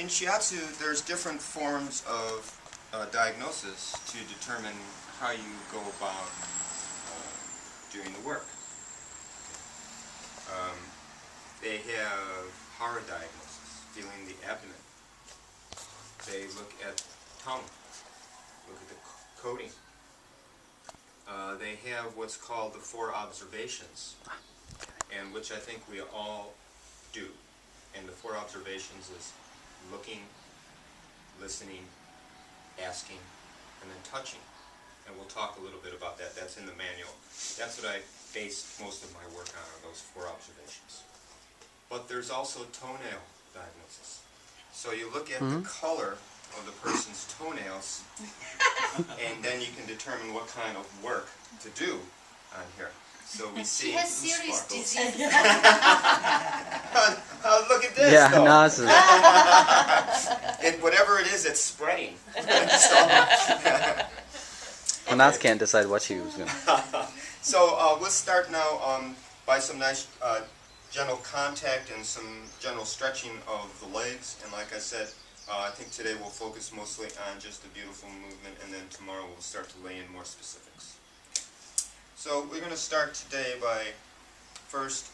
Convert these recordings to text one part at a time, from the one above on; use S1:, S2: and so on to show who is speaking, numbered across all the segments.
S1: In shiatsu, there's different forms of diagnosis to determine how you go about doing the work. They have hara diagnosis, feeling the abdomen. They look at tongue, look at the coating. They have what's called the 4 observations, and which I think we all do. And the 4 observations is looking, listening, asking, and then touching. And we'll talk a little bit about that. That's in the manual. That's what I based most of my work on, are those 4 observations. But there's also toenail diagnosis. So you look at the color of the person's toenails, and then you can determine what kind of work to do on here. So we see.
S2: She has serious disease.
S1: Look at this.
S3: Yeah,
S1: though.
S3: no, this is
S1: Whatever it is, it's spreading.
S3: well, Naz can't decide what she was going to.
S1: So let's start now by some nice gentle contact and some general stretching of the legs. And like I said, I think today we'll focus mostly on just the beautiful movement, and then tomorrow we'll start to lay in more specifics. So we're going to start today by first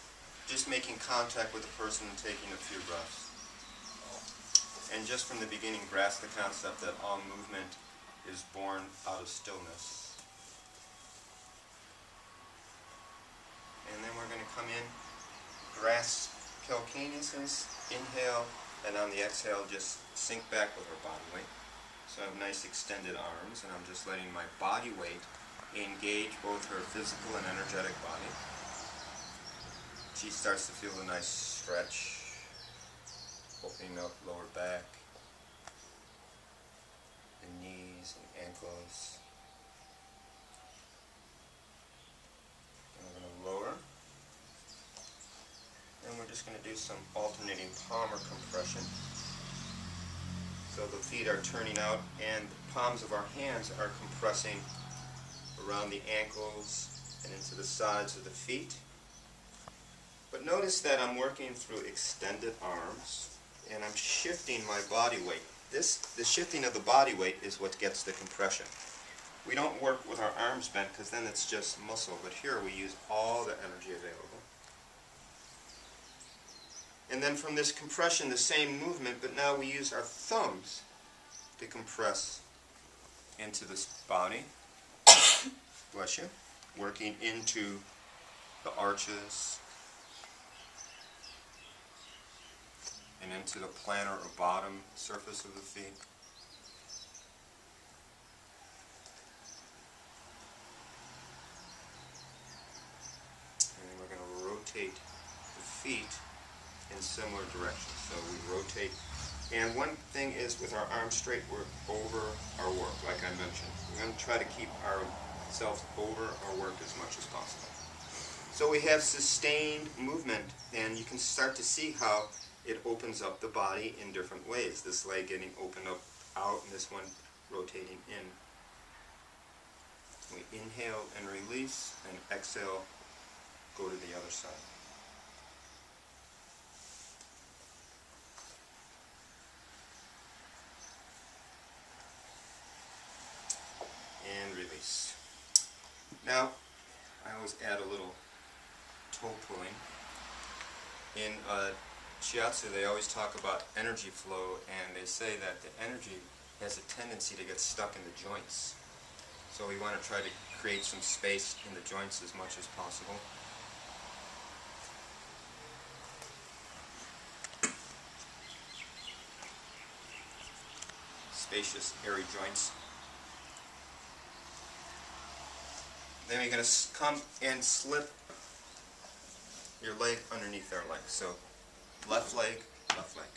S1: just making contact with the person and taking a few breaths. And just from the beginning, grasp the concept that all movement is born out of stillness. And then we're going to come in, grasp calcaneus, inhale, and on the exhale just sink back with our body weight. So I have nice extended arms, and I'm just letting my body weight engage both her physical and energetic body. She starts to feel a nice stretch, opening up lower back, the knees and ankles. And we're going to lower. And we're just going to do some alternating palmar compression. So the feet are turning out, and the palms of our hands are compressing around the ankles and into the sides of the feet. But notice that I'm working through extended arms, and I'm shifting my body weight. The shifting of the body weight is what gets the compression. We don't work with our arms bent because then it's just muscle, but here we use all the energy available. And then from this compression, the same movement, but now we use our thumbs to compress into this body. Bless you. Working into the arches and into the plantar or bottom surface of the feet. And then we're going to rotate the feet in similar directions. So we rotate. And one thing is, with our arms straight, we're over our work, like I mentioned. We're going to try to keep ourselves over our work as much as possible. So we have sustained movement, and you can start to see how it opens up the body in different ways. This leg getting opened up out, and this one rotating in. We inhale and release, and exhale, go to the other side. And release. Now, I always add a little toe pulling. In shiatsu, they always talk about energy flow, and they say that the energy has a tendency to get stuck in the joints. So we want to try to create some space in the joints as much as possible. Spacious, airy joints. Then you're going to come and slip your leg underneath our leg. So left leg, left leg.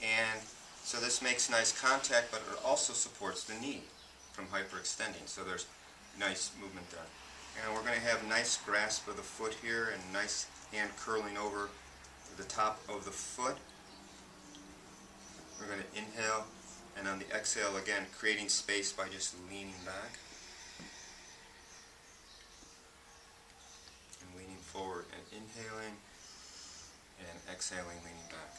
S1: And so this makes nice contact, but it also supports the knee from hyperextending. So there's nice movement there. And we're going to have a nice grasp of the foot here, and nice hand curling over the top of the foot. We're going to inhale, and on the exhale again, creating space by just leaning back. And leaning forward, and inhaling, and exhaling, leaning back.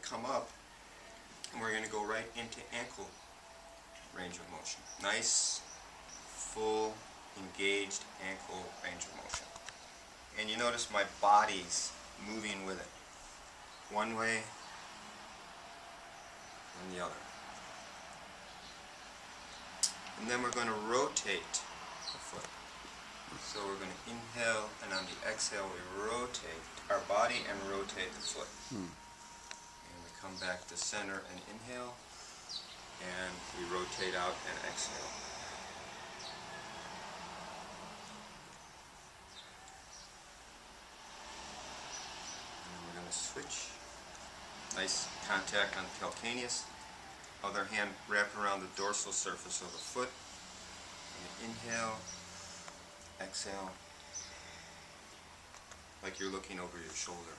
S1: come up and we're going to go right into ankle range of motion. Nice, full, engaged ankle range of motion. And you notice my body's moving with it. One way and the other. And then we're going to rotate the foot. So we're going to inhale, and on the exhale we rotate our body and rotate the foot. And we come back to center and inhale, and we rotate out and exhale. And we're going to switch. Nice contact on the calcaneus. Other hand wrapped around the dorsal surface of the foot. And inhale, exhale, like you're looking over your shoulder.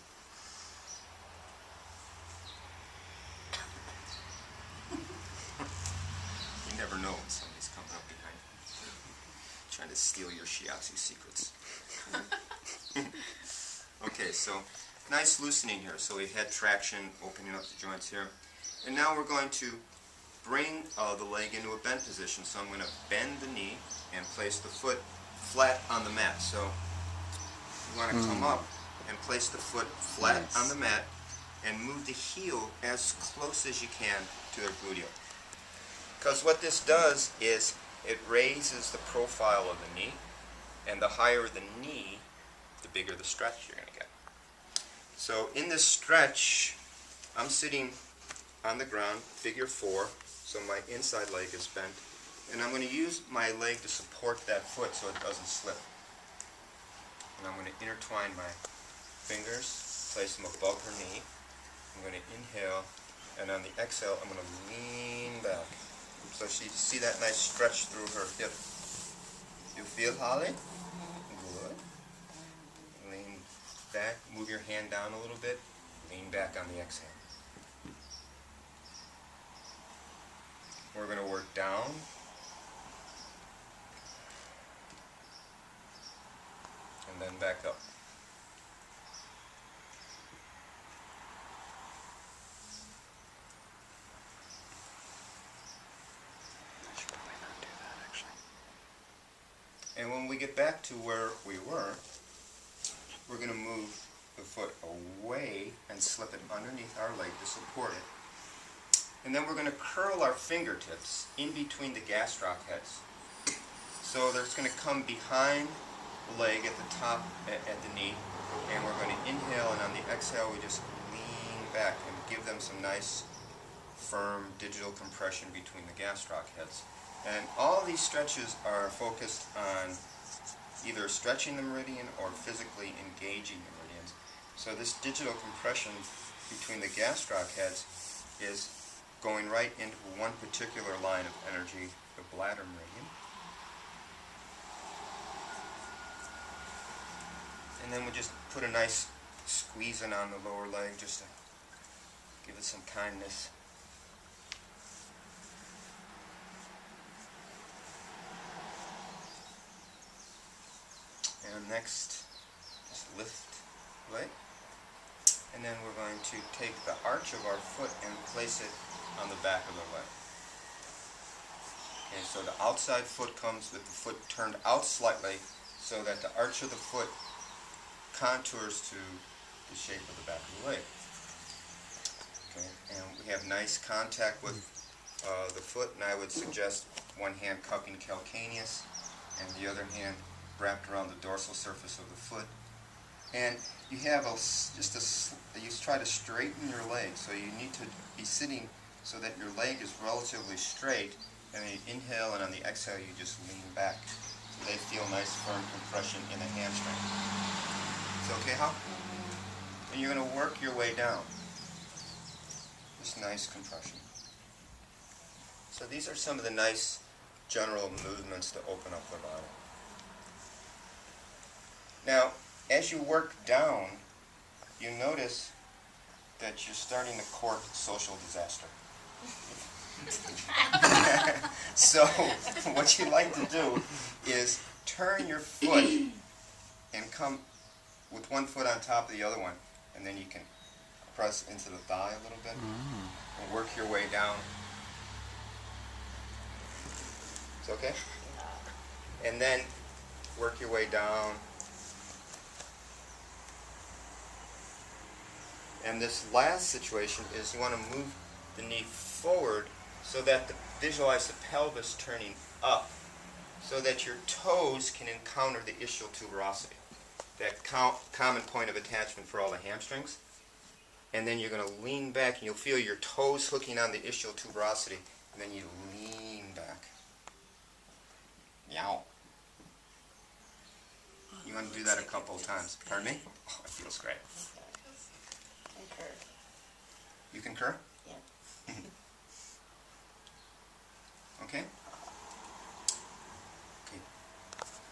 S1: You never know when somebody's coming up behind you, trying to steal your shiatsu secrets. Okay, so nice loosening here. So we had traction, opening up the joints here. And now we're going to bring the leg into a bend position. So I'm going to bend the knee and place the foot flat on the mat. So you want to come up and place the foot flat on the mat and move the heel as close as you can to the gluteal. Because what this does is it raises the profile of the knee, and the higher the knee, the bigger the stretch you're going to get. So in this stretch, I'm sitting on the ground, figure 4, so my inside leg is bent, and I'm going to use my leg to support that foot so it doesn't slip. And I'm going to intertwine my fingers, place them above her knee. I'm going to inhale, and on the exhale, I'm going to lean back. So she see that nice stretch through her hip. You feel, Holly? Good. Lean back, move your hand down a little bit, lean back on the exhale. We're going to work down, and then back up.
S3: I should probably not do that, actually.
S1: And when we get back to where we were, we're going to move the foot away and slip it underneath our leg to support it. And then we're going to curl our fingertips in between the gastroc heads. So that's going to come behind the leg at the top, at the knee, and we're going to inhale, and on the exhale we just lean back and give them some nice, firm digital compression between the gastroc heads. And all these stretches are focused on either stretching the meridian or physically engaging the meridians. So this digital compression between the gastroc heads is going right into one particular line of energy, the bladder meridian. And then we just put a nice squeezing on the lower leg just to give it some kindness. And next, just lift the leg. And then we're going to take the arch of our foot and place it on the back of the leg. Okay, so the outside foot comes with the foot turned out slightly so that the arch of the foot contours to the shape of the back of the leg. Okay, and we have nice contact with the foot, and I would suggest one hand cupping calcaneus and the other hand wrapped around the dorsal surface of the foot. And you have you try to straighten your leg, so you need to be sitting so that your leg is relatively straight, and then you inhale, and on the exhale you just lean back. So they feel nice firm compression in the hamstring. Is it okay, Hal? And you're going to work your way down. Just nice compression. So these are some of the nice general movements to open up the body. Now, as you work down, you notice that you're starting to court social disaster. So, what you like to do is turn your foot and come with one foot on top of the other one, and then you can press into the thigh a little bit. And work your way down. It's okay? And then work your way down. And this last situation is you want to move the knee forward so that visualize the pelvis turning up so that your toes can encounter the ischial tuberosity, that common point of attachment for all the hamstrings. And then you're going to lean back and you'll feel your toes hooking on the ischial tuberosity, and then you lean back. Yow. You want to do that a couple of times. Pardon me? Oh, it feels great.
S2: Concur.
S1: You concur?
S2: Yeah.
S1: Okay.